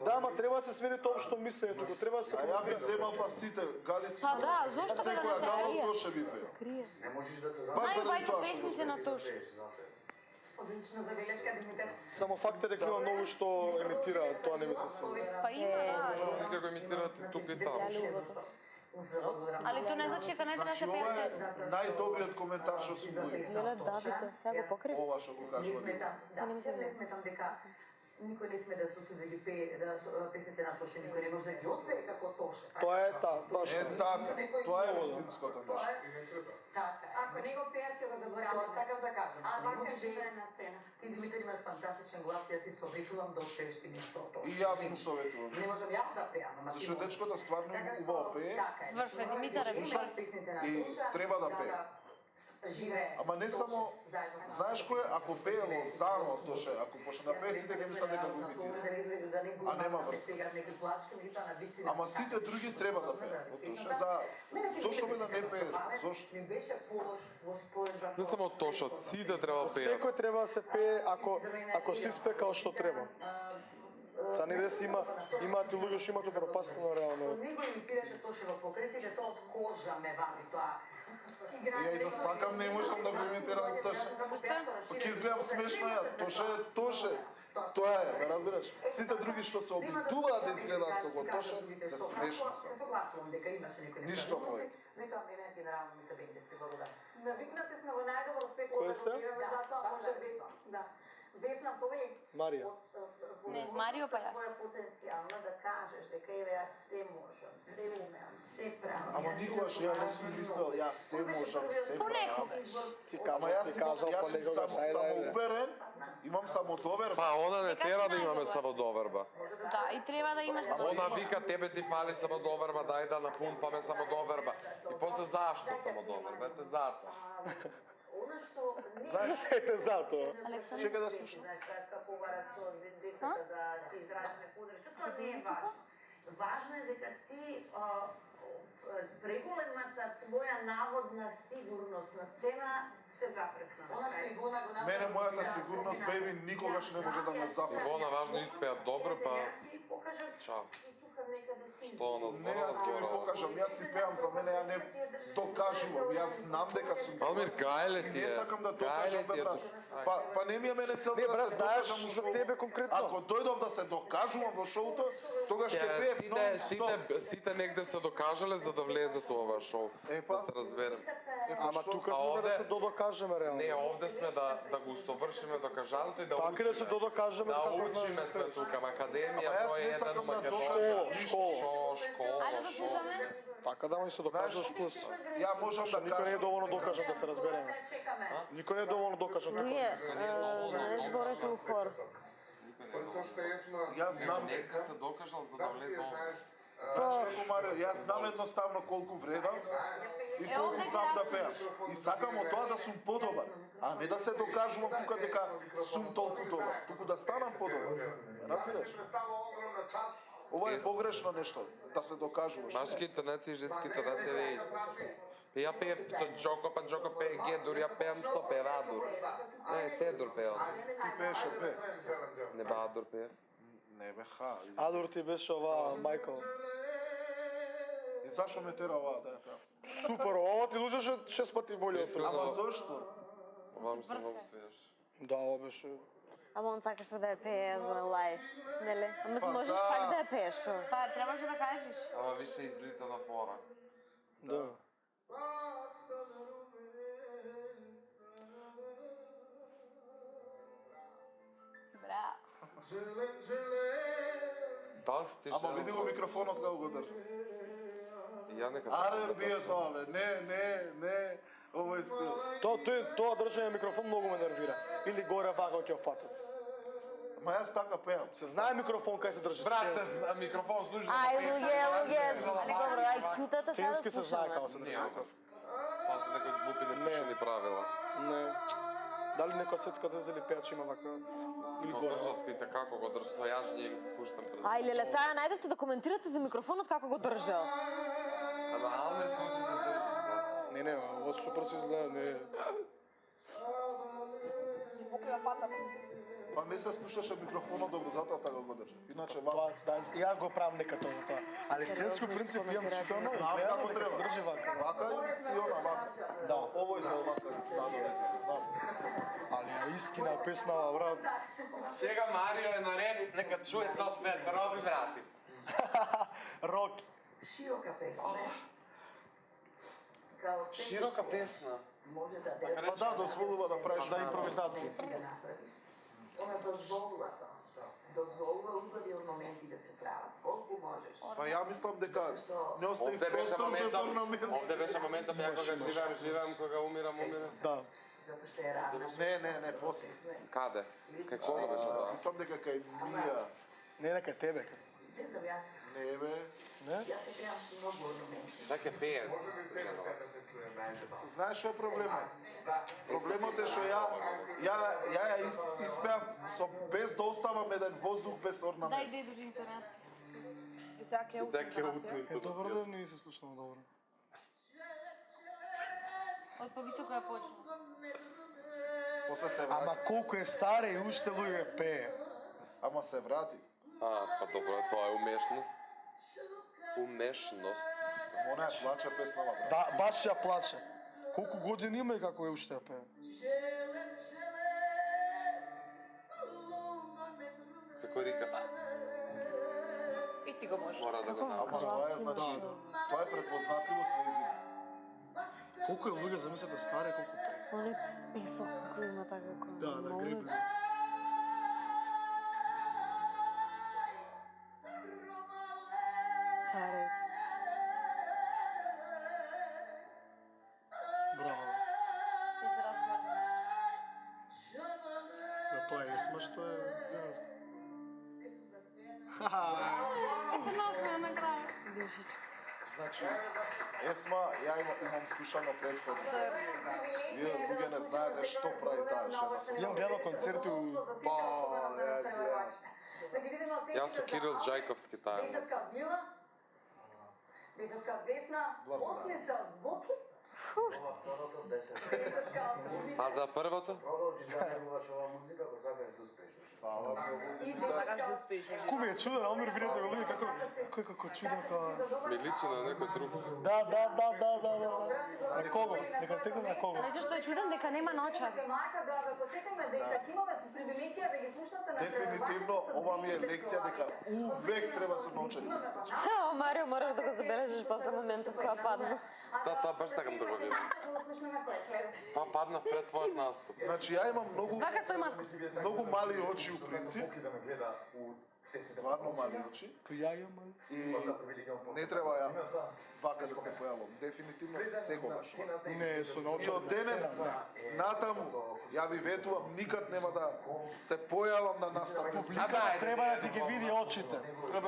Да, ама треба да се смени тоа општо мислење, туку треба да се А ја би коментира. земал па сите, гали си. Па да, зошто бе да Секоја не се гала крие? Тоше би пеел. Не можеш да се Баш заради Најубавите тоа што песни го се на Тоше. Одлична забелешка, Димитар. Само факт е дека има многу што емитираат, тоа не ми се свиѓа. Па има, да. Вика го имитирате тука и таму. Али тоа не значи дека не треба да се Значи ова пее е песни. најдобриот коментар што сум го имал. Леле, Давиде, сега го покри. Ова што го кажува. Јас не сметам дека никој не сме да се осуди да ги пее песните на Тоше, никој не може да ги отпее како Тоше. Тоа е таа, Е така, тоа е вистинското нешто. Така, Ако не го пеат, ќе го тоа забораваме. сакам да кажам. А Не го вака пее. живее на сцена. Ти, Димитар, имаш фантастичен глас, јас ти советувам да отпееш ти нешто од Тоше. И јас му советувам. Не можам јас да пеам, ама ти Зашто можеш. дечкото стварно Така што, убаво пее. така е. Врв е, Димитар е Слушам врв. песните на И Тоша, треба да за пее. живее. Ама не Тоше само, заедно со нас. знаеш кој е, ако пеело само Тоше, ако почне да пее сите ќе мислат дека го имитира. А нема врска. Ама сите други треба да пеат од Тоше. Зошто бе да не пееш? Зошто? Ми беше полош во споредба Не само Тоше, сите треба да пеат. Секој треба да се пее ако си спе како што треба. Са не си имаат луѓе што имаат пропастено реално. Него имитираше тошево покрити, че тоа од кожа ме вали тоа. Ја и да сакам не можам да го имитирам Тоше. Пак изгледам смешно ја, Тоше. Тоа е, ме разбираш? Сите други што се обидуваат да изгледаат како Тоше, се смешни се. Се согласувам дека имаше некои Ништо повеќе. Но и тоа мене генерално ми се бендести во Навикнати сме во најдобро светло да го гледаме, затоа може би, да. Весна, повели? Марија. Не, Марио па јас. Твоја потенцијална да кажеш дека еве јас се можам, се умеам, се правам. Ама никогаш ја не сум мислел, јас се можам, се правам. Си Ама јас сум самоуверен, имам самодоверба. Па, она не тера да имаме самодоверба. Да, и треба да имаш Она вика, тебе ти фали самодоверба, дај да напумпаме самодоверба. И после зашто самодоверба? Ете затоа. Она што Знаеш, Ете затоа. чека да слушам. Знаеш како говорат со децата да ти изразиме подршка, тоа не е важно. Важно е дека ти преголемата твоја наводна сигурност на сцена се зафркна. Она што Ивона го направи. Мене мојата сигурност, беби, никогаш не може да ме зафрка. Ивона важно испеат добро, па чао. Што она Не, јас ќе ви покажам, јас си пеам за мене, ја не докажувам, јас знам дека сум добар. Алмир, гајле ти И е. не сакам да докажам, Гајле бе ти е. брат. Па не ми е мене цел Не, да брат, се знаеш докажам за во тебе шоу. конкретно. Ако дојдов да се докажувам во шоуто, тогаш ќе пеев Сите негде се докажале за да влезат у ова шоу. Епа. Да се разберем. Ама тука сме за да се додокажеме реално. Не, овде сме да го усовршиме докажаното и да учиме. Така да се додокажеме Да како знаеш учиме да сме пееш. тука, Академија, Ама јас број не 1 сакам да Македонија. Школа. Школа, Ајде да слушаме. Така да ми се докажеш плюс. Ја можам Што да никој не е кажам. доволно докажан да се разбереме. Никој не е доволно докажан така. Ние, не зборете у хор. Тоа што јас Јас знам, Негде се докажал за да влезе овде. знаеш како Марио, јас знам едноставно колку вредам и колку знам да пеам. И сакам од тоа да сум подобар, а не да се докажувам тука дека сум толку добар, туку да станам подобар. Разбираш? Ова е погрешно нешто, да се докажуваш. Машките наци и женските наци не е исто. Ја пеев со Джоко, па Джоко пее Гедур, ја пеам што пее Адур. Не, Цедур пее он. Ти пееше пе. Не ба Адур пее. Не бе ха. Адор ти беше ова Майкл. И зашо ме тера оваа да ја пеам? Супер, ова ти луѓеше 6 пати боле од тоа. Ама зошто? Ова ми се многу свеж. Да, ова беше. Ама он сакаше да ја пее за лайф, нели? Ама Па можеш да. пак да ја пееш. Па требаше да кажеш. Ама више излита на фора. Да. Браво. Да, стиш. Ама види го микрофонот како го држи. Ја нека. Аре бие тоа бе, не, овој стил. Тоа држање микрофон многу ме нервира. Или горе вака ќе фатат. Ма јас така пеам. Се знае микрофон кај се држи. Брат, микрофон служи за Ај, пееш. луѓе. Добро, ај, тутата сега Сценски да се знае слушаме. како се држи. После некои глупи непишани правила. Не. Дали некоја светска звезда или пеач има вака? Или Го горе? држат и како го држат со јажње им се спуштам пред. Ај, леле, сега најдовте да коментирате за микрофонот како го држал. Ама Алмир случи да држи. Не, ова супер се изгледа, не. Си покрива фацата. Па не се слушаше микрофонот добро, затоа така го држи. Иначе Тоа, вака. да, ја го правам нека тоа. Али сценски принцип имам читано, Знам гледам како дека се треба. држи вака. Вака и она вака. Да. Овој дел вака надоле, знам. Али ја искина песнава, брат. Сега Марио е наред, нека чуе цел свет, роби брати. Рок. Широка песна. Као се Широка песна. може да Па да, дозволува да правиш Да, импровизација. да направи. Она дозволува тоа. Дозволува убави орнаменти да се прават. Колку можеш. Па ја мислам дека не остави Овде беше простор без орнамент. моментот, овде беше моментот ја кога живеам, кога умирам. Да. Затоа што е радна. Не, после. Каде? Кај кого беше тоа? Мислам дека кај Мија. Не нека тебе. Не знам, јас. Не бе. Не? Јас се пеам со многу орнаменти. Сега пее. Знаеш што е проблемот? Проблемот е што ја испеав со без да оставам еден воздух без Дај орнамент. дедо интернет. И сега ќе Сега ќе утне. Е, добро да не се слушнало добро. Од повисоко ја почна. После се Ама врати. колку е стара и уште луѓе пее. Ама се врати. Па добро, тоа е умешност. Умешност. Она ја плаче песнава, брат. Да, баш ја плаче. Колку години има и како е уште ја пее? Како рика? И ти го можеш. Мора да го Ама научи. тоа е, значи, тоа е предпознатливост нејзина. Колку е луѓе, замислете, стари, колку пее. Он е песок кој има така кој. Да, да, гребли. Царец. Браво. Да, тоа е Есма, што е... Се насмеа на крај. Бившичка. Значи, Есма, ја имам слушано предходно. Вие луѓе не знаете што прави таа жена. Имам гледал концерти у... Ја гледам. Јас со Кирил Джајковски таа. Десетка Мила, десетка Весна, осмица од Боки, десетка А за првото? Продолжи да веруваш ова музика, ако сакаш да успешиш. Фала Богу. Сакаш да успееш. Куми е чуден, Омир, видете го, видите како чуден, како... Ми личи на некој друг. Да. На кого? Нека текне на кого? Знаеш што е чуден дека нема ноќар. Марка да ве потсетиме дека имаме привилегија да ги слушнате на Дефинитивно, ова ми е лекција дека увек треба се научат да искачи. Марио, мораш да го забележиш после моментот кога падна. Да, тоа баш сакам да го видам. Тоа падна пред твојот наступ. Значи, ја имам Вака стои Марко. многу мали очи у принцип, Боки да ме гледа у стварно мали очи. Кој ја имам? И не треба ја вака да се појавам. Дефинитивно секогаш. Не, со научи. И од денес натаму, ја ви ветувам, никад нема да се појавам на настап. Публиката треба да ти ги види очите.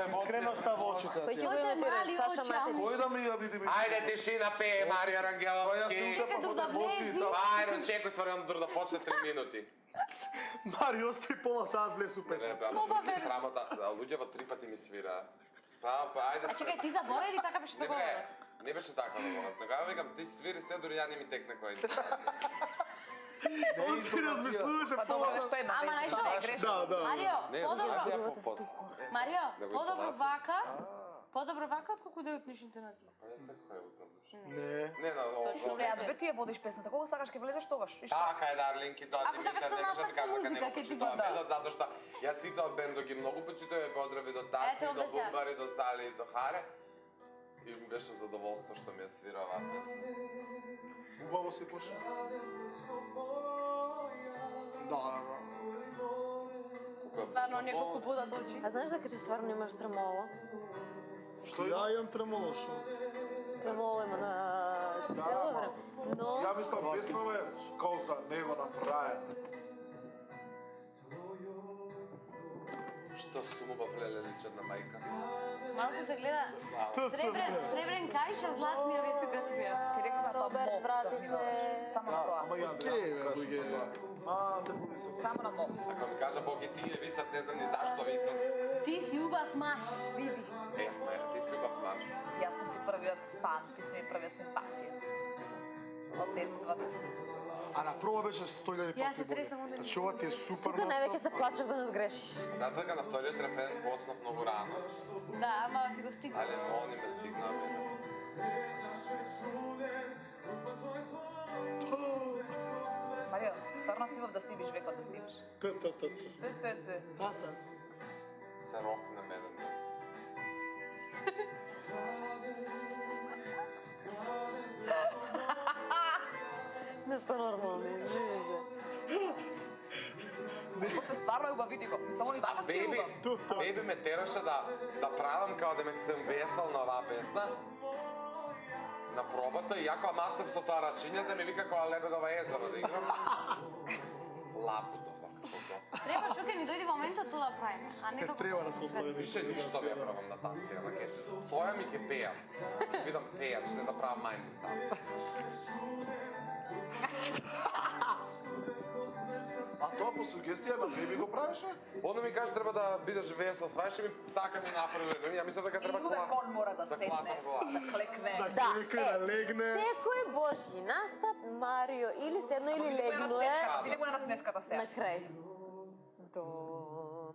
Искреноста во очите. Кој ќе го имитираш, Саша Матич? Кој да ми ја види? Ајде тишина пее Марио Па ја се Рангеловски. утепав од емоции. Ајде, чекај стварно да почне 3 минути. Марио, остави пола саат влез у песна. Не, срамота, луѓето 3 пати ми свира. Па, ајде. А чекај, ти забора или така беше Не договорено? бре, не беше така договорено. Тогава викам, ти свири се, дури ја не ми текне кој. Он си размислуваше Па добро, нешто има Ама везе, знаеш тоа не е што? грешно. Да. Марио, Не, подобро. знаете ја по-после. Марио, Него подобро интонација. вака. Подобро вака отколку да утнеш интонација. Па не секој е утнаш. Не. Не, Добре, јас бе ти ја водиш песната. Кога сакаш ќе влезеш тогаш. И што? Така е, Дарлинки, тоа Ако сакаш со настап со музика, ќе ти го дам. Затоа што јас сите од бендот ги многу почитувам, поздрави до Тати, Ете, до овде сега. Бумбари, до Сали, до Харе. И ми беше задоволство што ми ја свира оваа песна. Убаво се почна. Да. Стварно неколку будат очи. А знаеш дека ти стварно имаш тремоло? Што ја имам тремоло, шо? Тремоло има на цело време. Но Ја мислам, песнава е као за него направен. Што сумубав леле личат на мајка. Малку се гледа сребрен кајш, а златниот е тука твија. Ти реков на тоа моб. брати се. Само на тоа. Ама ја Океј, бе, луѓе. црпуни се. Само на моб. Ако ми кажа Боги, тие висат, не знам ни зашто висат. Ти си убав маж, види. Есме, ти си убав маж. Јас сум ти првиот фан, ти си ми првиот симпатија. Од детството. А на проба беше 100.000 пати. Јас се тресам онда. Значи ова ти е супер Тука највеќе настап. се плачев да не сгрешиш. Затоа дека на вториот рефрен почнав многу рано. Да, ама си го стигна. Але они ме стигнаа мене. Марио, стварно си убав да си биш векот да си биш. Т. Тата. Се рокна мене. Не сте нормални, живи се. После стварно е убав, види го. Само ни вака си Беби, убав. Беби ме тераше да правам као да ме сум весел на оваа песна. На пробата, и ако мастев со тоа рачињата, ми вика која Лебедова езеро да играм. Лапото, факто. Треба шуке ни дојде моментот тоа да правиме, а не како... Треба да се остави Више ништо не правам на таа сцена, ке се стојам и ке пеам. Видам пејач, не да правам мајмун таму. А тоа по сугестија на Беби го правеше? Оно ми каже треба да бидеш весел, свајше ми така ми направи. Ја мислам дека треба И увек он мора да седне, клатам глава. да клекне. Да клекне, да легне. Секој божји настап, Марио или седно или Види го една легно е смевката, види го една смевката сега. на крај. До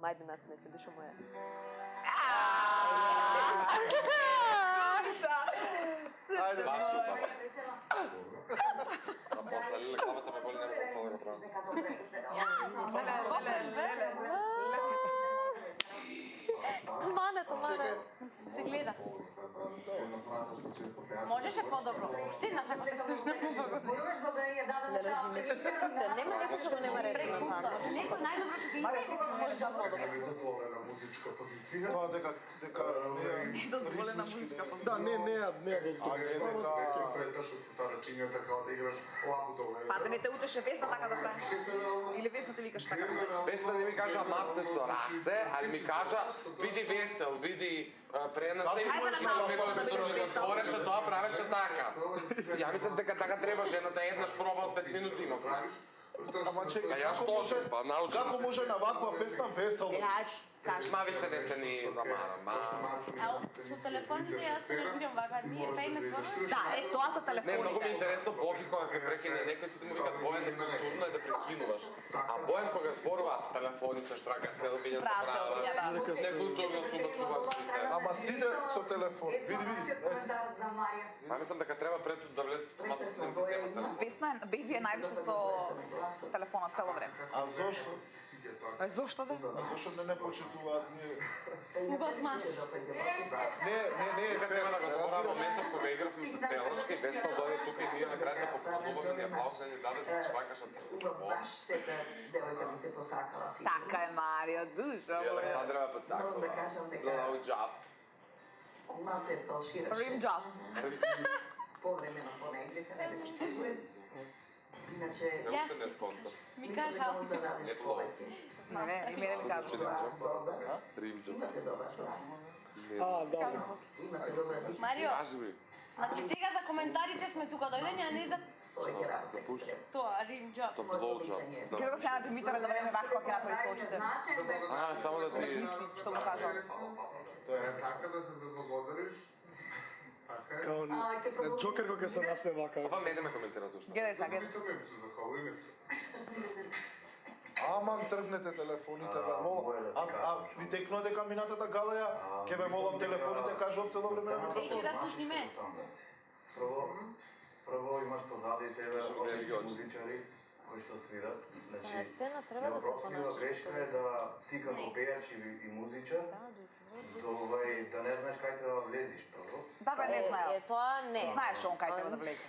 ајде нас не седиш у моја. Ајде, Баш убаво. А после Лиле главата ме боли, не мога да правам. Тумане. Се гледа. Можеше по-добро. Штиднаш ако те слушна мука. За да ја дадам Да нема некој што го нема речено така. Некој најдобро што ќе иска може да подобро. Недозволена музичка позиција. Тоа дека Недозволена музичка позиција. Да, не дека Ќе преташ со тарачињата како да играш лабутол. Па да не те утеше Весна така да прави. Или Весна те викаш така да прави. Весна не ми кажа махне со раце, али ми кажа биди весел, биди пренасе и можеш да ме збореше, тоа правеше така. Ја мислам дека така треба жената еднаш проба од 5 минути има прави. Ама чекај, Ја што се, па научи. како може на ваква песна весело? Ма више не се ни замарам, Со телефоните јас се нервирам вака, ние пееме зборно. Да, тоа са Не, многу ми е телефоните. интересно Боги кога ќе прекине некој сите му викат Бојан некултурно е да прекинуваш. А Бојан кога зборува телефони се штракат цело виња се прават. Некултурно субацуваат сите. Ама сиде со телефон. Види. коментар за Марија. Па мислам дека треба пред да влез малку да им земат. Весна, Беби е највише со телефонот цело време. А зошто? А зошто да? А зошто не почитуваат ние? Убав маш. Не, Дека треба да го зборам моментот кога игравме Белашка и Весна дојде тука и ние на крај се поклонуваме, ние аплауз не даде да швакаше Баш сета девојка ми те посакала си. Така е, Марио, душо. И Александра ме посакала. Морам да кажам дека Good job. малце фалшираше. Rim job. Повремено понегде, не беше што го е. Иначе, Не уште не сконта. Ми кажа. да радиш повеќе. Не, и мене ми кажа што е. Добар. Римджо. Имате добар глас. А, да. Имате добар диш. Марио, Кажи ми. значи сега за коментарите сме тука дојдени, а не за Тој ќе работи. Пуш. тоа, рим джоб. To blowjob. Ќе го сега Димитар да време вака ќе направи случите. А, само да ти... Мисли, што го кажа. Тоа е така да се заблагодариш. Така е. Као Джокер кога се насме вака. Ова мене ме коментира уште. Гледај сега, гледај. Питаме ми се захвалиме. Аман тргнете телефоните, бе, молам. А ви текнува дека минатата галеја, ќе ве молам телефоните, кажував цело време на Еј, че микрофон. да слушни ме. Прво имаш позади тебе Слушам одлични Георги. музичари кои што свират. На Значи, сцена треба да се неопростива понашаш. грешка е да ти како пејач и музичар, да не знаеш кај треба да влезиш прво. Да бе, не знаел. Тоа не. Знаеш он кај треба да влезе.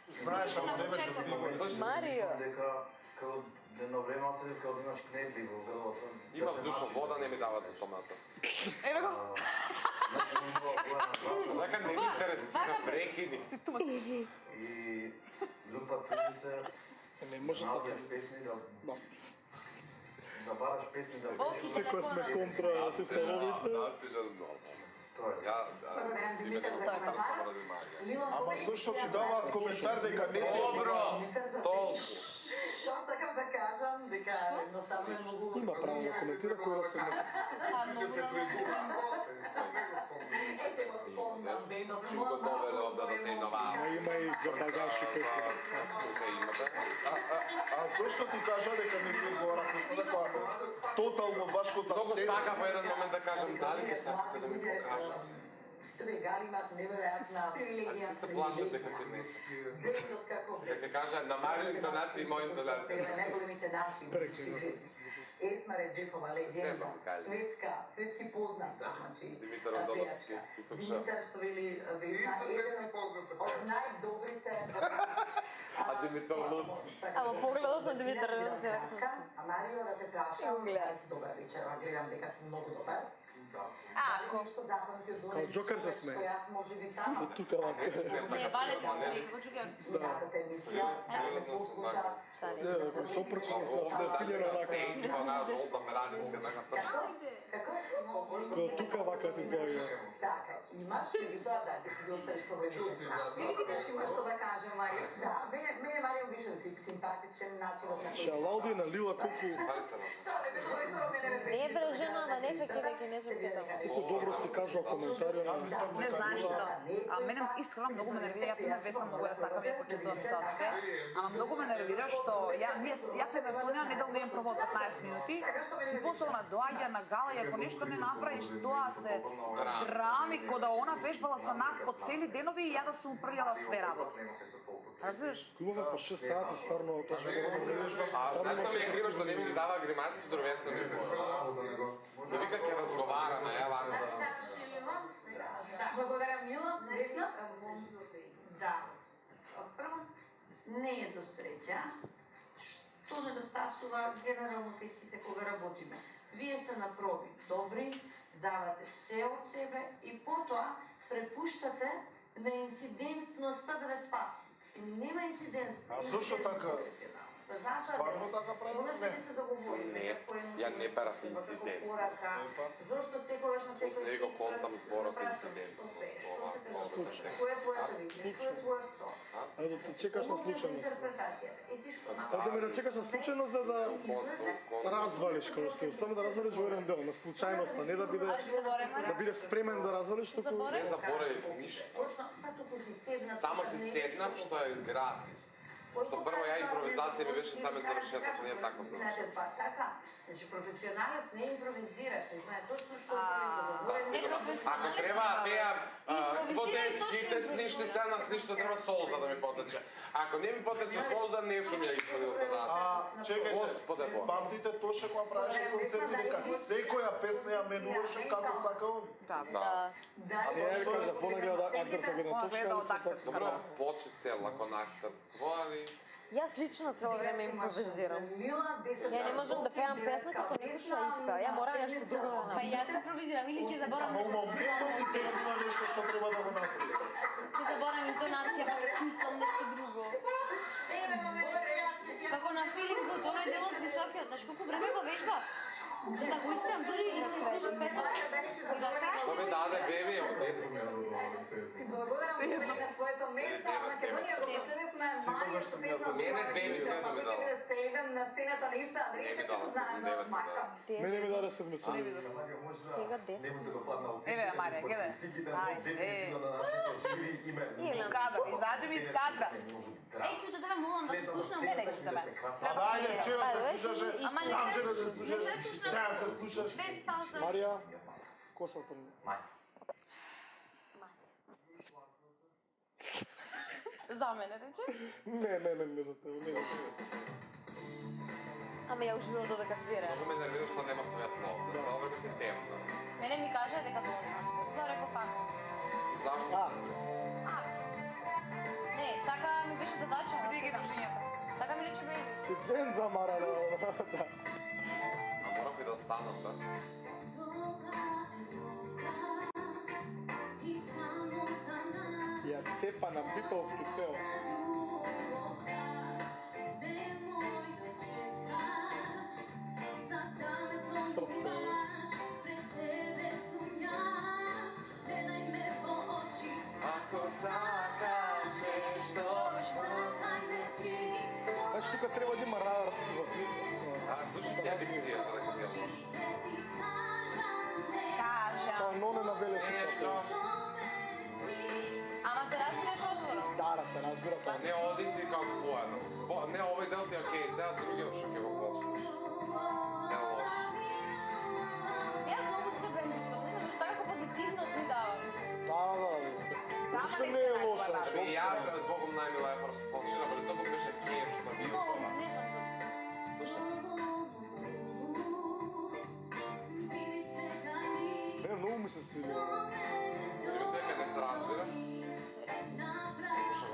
Знаеш, ама не беше сигурен. Марио. Дека како едно време се дека имаш кнедли во грлото. Имав душа вода, не ми дават томата. Еве го. Дека не ми интересира прекиди. И друг пат трудни се Не може наоѓаш така. песни да Да. бараш песни да Волки влезеш. Секој сме контра системовите. Да, стиже много. Тоа е. Ја, име не Тоа е само само ради магија. Ама зошто ќе даваат коментар дека не Добро! Толку. Што сакам да кажам, дека едноставно е многу... Има право да коментира кој да се не. Па многу Ете го спомнам, бе, да Чим го довеле овде да се инова. Има и багажи песни. Тука има бе. А зошто ти кажа дека не ти одговара песна, дека тотално баш ко Многу за сакав во еден момент да кажам дали ќе сакате да ми покажат. Стрегали имат неверојатна Али привилегија. се плашат дека ќе не се. Денот како Дека кажа на Марио интонации и моја интонација. Најголемите наши музички звезди. Есма Реджепова, легенда, светски позната, значи, Димитар Родоловски, пејачка. Исукша. Димитар, што вели Весна, еден од најдобрите... А Димитар Луд? Ама погледот на Димитар Луд се А Марио, да те прашам, дали си добар вечер, гледам дека си многу добар. Ако Нешто запамти од Као Джокер се смее. што јас може би сама До тука вака. Не, вале ти се го чукам. минатата емисија, да те послуша. Не, се опрчиш на слаб, се филира вака. Се она жолта мераничка, така пршта. Како? Као тука вака ти дојде. Така, имаш или тоа да ти си ги оставиш проблемите сам. Или викаш имаш што да кажем, Марио? Да, мене Марио беше симпатичен начинот на Шалауди на Лила колку Тоа не беше порисано, мене ме Не е брежена, да не феки дека не се Колку добро се кажува коментари на Не знаеш што. А мене искрено многу ме нервира, ја пример Весна многу ја сакам ја почитувам тоа све, ама многу ме нервира што ја пример Сонја неделно имам пробал 15 минути и после она доаѓа на гала и ако нешто не направиш тоа се драми кога она вежбала со нас по цели денови и ја да сум прљала све работи. Разбираш? Клубове по 6 сати стварно тоа што го вежбам. Знаеш што ми е криво што не ми ги дава гримасите до Весна ми да вика ќе разговараме, Благодарам, Мила. Весна? Да. Прво, не е до среќа. Што недостасува генерално кај сите кога работиме. Вие се на проби добри, давате се од себе и потоа препуштате на инцидентноста да ве спаси. Нема инцидент. А зошто така? Стварно така правиме? Не, ја не барав инцидент. Зошто секогаш на секој Не го контам зборот инцидент. Кој е твојата визија? Кој е твојот сон? Ајде да чекаш на случајност. Да ме чекаш на случајност за да развалиш како што само да развалиш во еден дел на случајноста, не да биде спремен да развалиш, туку Не заборавив ништо. Само си седнав што е гратис. Што прво ја импровизација ми беше самиот завршеток, не е така завршеток. Така, значи професионалец не импровизира, се знае точно што Ако треба да пеам во детските сништи се на сништо треба солза да ми потече. Ако не ми потече солза, не сум ја исполнил задача. Чекајте, Господе Бог. памтите Тоше кога правеше концерти дека секоја песна ја менуваше како сака он. Да. Али ја ви кажа, понагледа актерска гледна точка, али сепак Добро, почи цел ако на актерство, али Јас лично цело време импровизирам. Ја не можам да пеам песна како некој што ја испеа. Ја мора нешто друго да Па направам. јас импровизирам или ќе заборавам. Ама моментот и тек има нешто што треба да го направи. Ќе заборавам интонација, па ќе смислам нешто друго. Како на Филип го тој дел од високиот, знаеш колку време го вежба? За да го испеам дури и се слушам песна. што ми даде беби од 10 Ти благодарам на своето место, а Македонија го последивме мајата песна. Мене беби седно ми дала. Седам на сцената на иста адреса, како знаем на майка. Мене ми даде седмица. Сега 10. Еве Марија, гледај. Ајде. Кадра, изаđи ми из кадра. Еј, чуте да ме молам да се слушнам. Не леки да ме. Ајде, вчера се слушаше, Ама не сам се- вчера се не слушаше, се слушнам. сега се слушаш. Без фалса. Марија, косата ми. За мене, рече? Не за тебе, не за тебе. Ама ја уживам додека свира. Многу ме нервира што нема светло. Цело време се темно. Мене ми кажа дека долна. Тоа реков факт. Зашто? Не, така ми беше задача. Види ги дружињата. Така ми рече бе. Си дзен за Мара, да. А морав и да останам, да. Ја цепа на битолски цел. Срцко. Ако сакаш нешто, Значи тука треба да има радар развитие. слушай ти адикцијата дека ти ја лош. Кажа. Тоа но не навелеше Нешто, Ама се разбираш одговорот. Да се разбира тоа. не оди си како споедно. Не, овој дел ти е окей, сега другиот што ќе го почнеш. Не лош. Јас многу се бендисам, не знам што така позитивност ми дава. Да. Уште не е лошо. И ја збогом најмила е фалшира, бе тоа беше кеф што види Многу, тоа. не знам зашто. Слушај, Не, многу ми се свиди. видим дека не се разбира.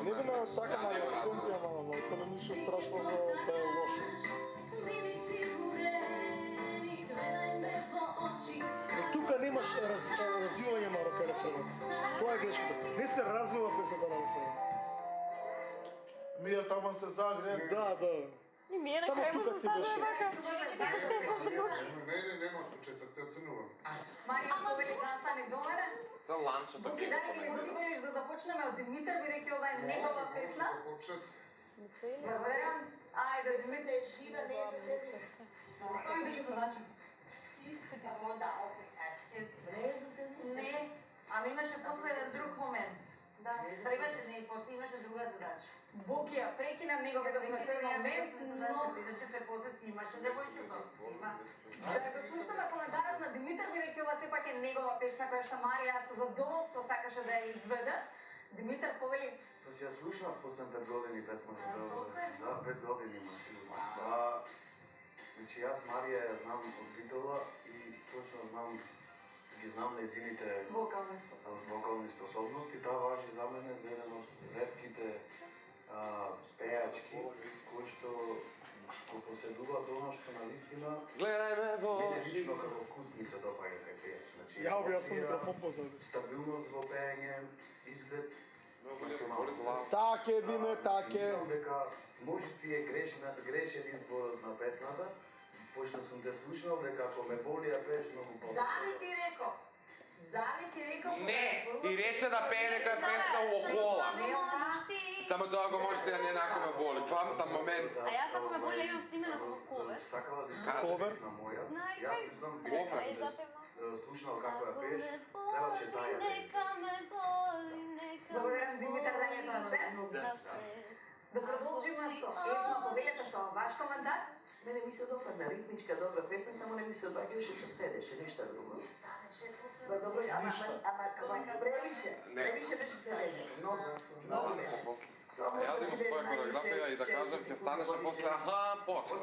Не би на така на акценти, ама цело ништо страшно за да е лошо. И тука немаш развивање на рефренот. Тоа е грешката. Не се развива песната на рефренот. Мија таман се загре. Да. И ми е на Само крај му тука се ти беше. стана вака. Како се почна. Не може четат, те оценувам. Марија, ако би застане до мене, Цел ланчето Буки, дали ги не дозволиш да започнеме од Димитар, бидејќи ова е негова песна? Заверам. Ајде, Димитар. Тоа ми беше задача. Да, окей, ајде. Не, ама имаше после еден друг момент. Да, превече не и после имаше друга задача. Бог ја прекина неговиот вметен момент, но Бидејќи се после снимаше девојчето. Снима. да го слушнаме коментарот на Димитар, бидејќи ова сепак е негова песна која што Марија со задоволство сакаше да ја изведе. Димитар повели. Па си ја слушнав после 5 години песната. Да, 5 години има сигурно. Значи јас Марија ја знам од Битола и точно ги знам нејзините вокални способности. Таа важи за мене за еден од ретките пејачки кои што го поседуваат она што на вистина Гледај ме мене лично како вкус ми се допаѓа кај пејач. Значи Ја објаснам микрофон позади. стабилност во пеење, изглед, Таке, Диме, таке. Мислам дека може ти е грешен изборот на песната, пошто сум те слушнал дека ако ме боли ја пееш многу по. Дали ти реков? Дали ти реков? Не, и рече да пее нека песна у окола. Само тоа го можете да не нако ме боли. Памтам момент. А јас ако ме боли имам снимена ковер. Сакала да Ковер? на моја. На Јас не знам слушнал како ја пееш, требаше таа ја пее. Благодарам Димитар да ни е тоа се. Да продолжиме со Есма, повелете со ваш коментар. Мене ми се допадна ритмичка добра песна, само не ми се доаѓаше што седеше, нешта друго. Ба добро, ама превише беше седење. Многу. Станеше после. Ја да имам своја хореографија и да кажам ќе станеше после, после.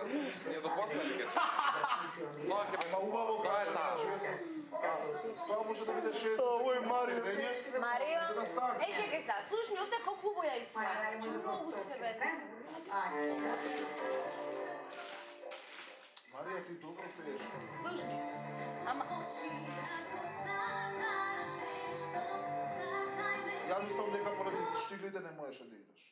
Ние до после ли ќе Ма убаво Која е таа? Тоа може да биде 6 Овој Марио. Марио. Може да стане. Еј, чекај сега, слушни, овде колку хубаво ја испраќа. Че многу се веде. Марија, ти добро пееш. Слушни. Ама Ја мислам дека поради штилите не можеше да играш.